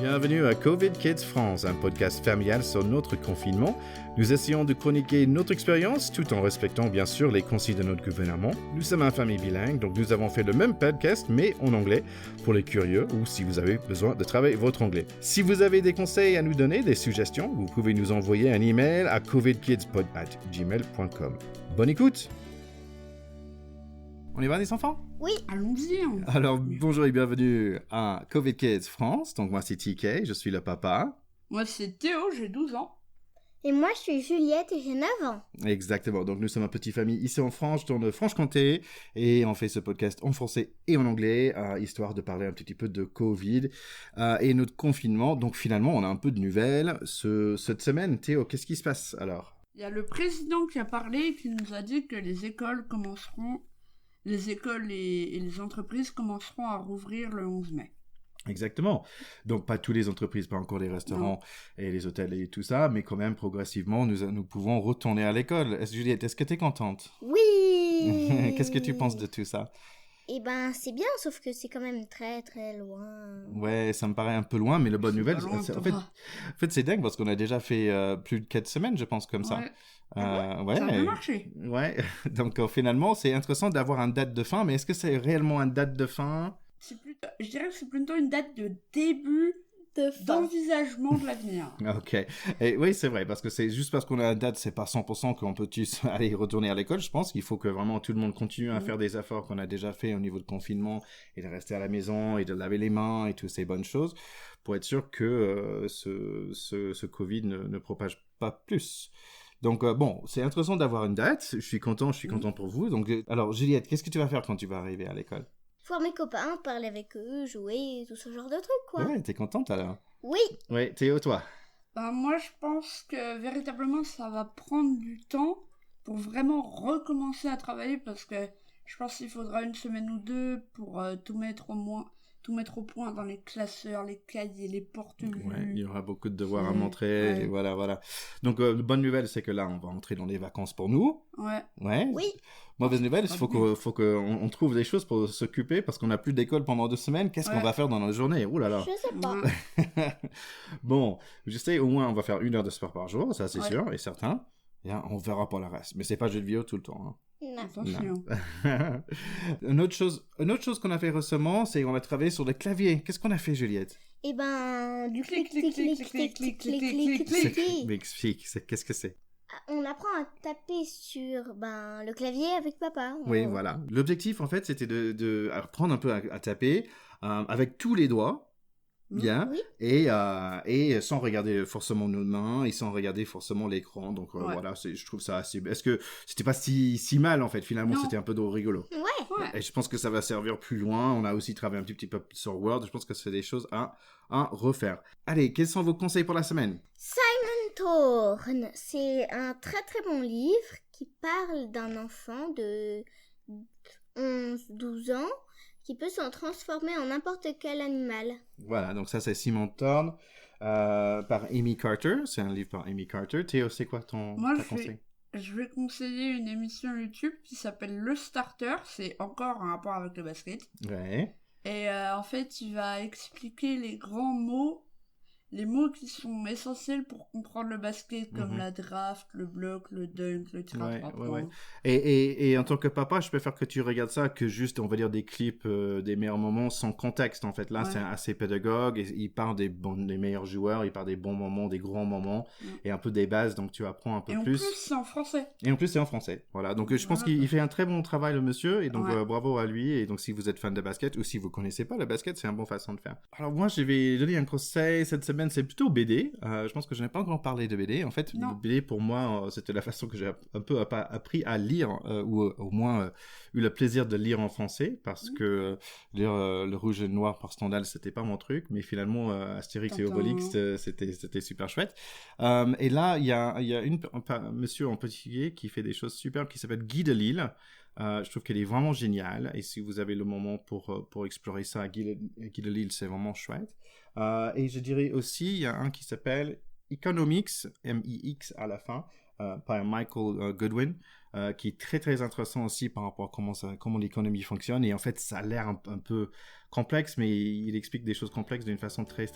Bienvenue à COVID Kids France, un podcast familial sur notre confinement. Nous essayons de chroniquer notre expérience tout en respectant bien sûr les consignes de notre gouvernement. Nous sommes une famille bilingue, donc nous avons fait le même podcast mais en anglais pour les curieux ou si vous avez besoin de travailler votre anglais. Si vous avez des conseils à nous donner, des suggestions, vous pouvez nous envoyer un email à covidkidspod@gmail.com. Bonne écoute! On y va les enfants? Oui, allons-y. Alors, bonjour et bienvenue à COVID Kids France. Donc, moi, c'est TK, je suis le papa. Moi, c'est Théo, j'ai 12 ans. Et moi, je suis Juliette et j'ai 9 ans. Exactement. Donc, nous sommes une petite famille ici en France, dans le Franche-Comté. Et on fait ce podcast en français et en anglais, histoire de parler un petit peu de Covid et notre confinement. Donc, finalement, on a un peu de nouvelles. Cette semaine, Théo, qu'est-ce qui se passe alors? Il y a le président qui a parlé et qui nous a dit que les écoles et les entreprises commenceront à rouvrir le 11 mai. Exactement. Donc, pas toutes les entreprises, pas encore les restaurants et les hôtels et tout ça, mais quand même, progressivement, nous pouvons retourner à l'école. Juliette, est-ce que tu es contente? Oui. Qu'est-ce que tu penses de tout ça? Eh ben, c'est bien, sauf que c'est quand même très très loin. Ouais, ça me paraît un peu loin, mais la bonne nouvelle, Loin, en fait, c'est dingue parce qu'on a déjà fait plus de 4 semaines, je pense, comme ça. Ouais. Ça a bien marché. Ouais, donc finalement, c'est intéressant d'avoir une date de fin, mais est-ce que c'est réellement une date de fin? Je dirais que c'est plutôt une date de début d'envisagement de l'avenir. Ok. Et oui, c'est vrai, parce que c'est juste parce qu'on a une date, c'est pas 100% qu'on peut tous aller retourner à l'école. Je pense qu'il faut que vraiment tout le monde continue à faire des efforts qu'on a déjà fait au niveau de confinement et de rester à la maison et de laver les mains et toutes ces bonnes choses pour être sûr que ce Covid ne propage pas plus. Donc bon, c'est intéressant d'avoir une date. Je suis content pour vous. Donc alors Juliette, qu'est-ce que tu vas faire quand tu vas arriver à l'école? Voir mes copains, parler avec eux, jouer, tout ce genre de trucs, quoi. Ouais, t'es contente alors? Oui. Ouais, Théo, toi? Moi, je pense que véritablement, ça va prendre du temps pour vraiment recommencer à travailler parce que je pense qu'il faudra une semaine ou deux pour tout mettre au point dans les classeurs, les cahiers, les porte-vues. Ouais, il y aura beaucoup de devoirs à montrer, et voilà. Donc, bonne nouvelle, c'est que là, on va entrer dans les vacances pour nous. Ouais. Oui. Mauvaise nouvelle, il faut qu'on trouve des choses pour s'occuper parce qu'on n'a plus d'école pendant 2 semaines. Qu'est-ce qu'on va faire dans nos journées? Ouh là là. Je sais pas. Bon, je sais, au moins, on va faire 1 heure de sport par jour, ça c'est sûr et certain. Et on verra pour le reste. Mais c'est pas jeu de vidéo tout le temps. Non. Attention. Une autre chose qu'on a fait récemment, c'est qu'on a travaillé sur le clavier. Qu'est-ce qu'on a fait, Juliette? Eh ben, du Clic, clic, clic, clic, clic, clic, clic, clic, clic, clic, clic, clic. Mais explique, qu'est-ce que c'est? On apprend à taper sur le clavier avec papa. Oui, voilà. L'objectif, en fait, c'était de apprendre un peu à taper avec tous les doigts. Bien, Oui. et sans regarder forcément nos mains et sans regarder forcément l'écran. Donc voilà, je trouve ça assez... Est-ce que c'était pas si mal en fait, finalement, Non. c'était un peu rigolo. Ouais. Et je pense que ça va servir plus loin. On a aussi travaillé un petit peu sur Word. Je pense que c'est des choses à refaire. Allez, quels sont vos conseils pour la semaine? Simon Thorne, c'est un très très bon livre qui parle d'un enfant de 11-12 ans qui peut se transformer en n'importe quel animal. Voilà, donc ça c'est Simon Thorne par Amy Carter. C'est un livre par Amy Carter. Théo, c'est quoi ta conseil? Je vais conseiller une émission YouTube qui s'appelle Le Starter. C'est encore un rapport avec le basket. Ouais. Et en fait, il va expliquer les grands mots, les mots qui sont essentiels pour comprendre le basket, comme la draft, le bloc, le dunk, le tir à 3 points. Ouais. Et en tant que papa, je préfère que tu regardes ça que juste, on va dire, des clips des meilleurs moments sans contexte. En fait, là, c'est assez pédagogue. Et il parle des meilleurs joueurs, il parle des bons moments, des grands moments, et un peu des bases. Donc, tu apprends un peu plus. Et en plus, c'est en français. Voilà. Donc, je pense qu'il fait un très bon travail, le monsieur. Et donc, bravo à lui. Et donc, si vous êtes fan de basket ou si vous connaissez pas le basket, c'est une bonne façon de faire. Alors, moi, je vais donner un conseil cette semaine. C'est plutôt BD. Je pense que je n'ai pas encore parlé de BD. En fait, le BD, pour moi, c'était la façon que j'ai un peu appris à lire, ou au moins eu le plaisir de lire en français, parce que lire le Rouge et le Noir par Stendhal, c'était pas mon truc, mais finalement, Astérix et Obélix, c'était super chouette. Et là, il y a un monsieur en particulier qui fait des choses superbes, qui s'appelle Guy Delisle. Je trouve qu'elle est vraiment géniale, et si vous avez le moment pour explorer ça, Guy Delisle, c'est vraiment chouette. Et je dirais aussi, il y a un qui s'appelle Economics, M-I-X à la fin, par Michael Goodwin. qui est très très intéressant aussi par rapport à comment l'économie fonctionne. Et en fait, ça a l'air un peu complexe, mais il explique des choses complexes d'une façon très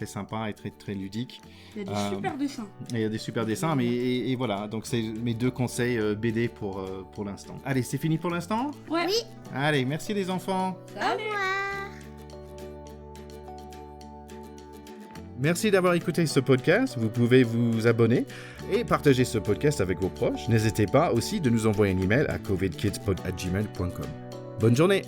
sympa et très très ludique. Il y a des super dessins. Il y a des super dessins, mais et voilà. Donc c'est mes 2 conseils BD pour l'instant. Allez, c'est fini pour l'instant? Ouais. Oui. Allez, merci les enfants. Salut. Au revoir. Merci d'avoir écouté ce podcast. Vous pouvez vous abonner et partager ce podcast avec vos proches. N'hésitez pas aussi de nous envoyer un email à covidkidspod@gmail.com. Bonne journée!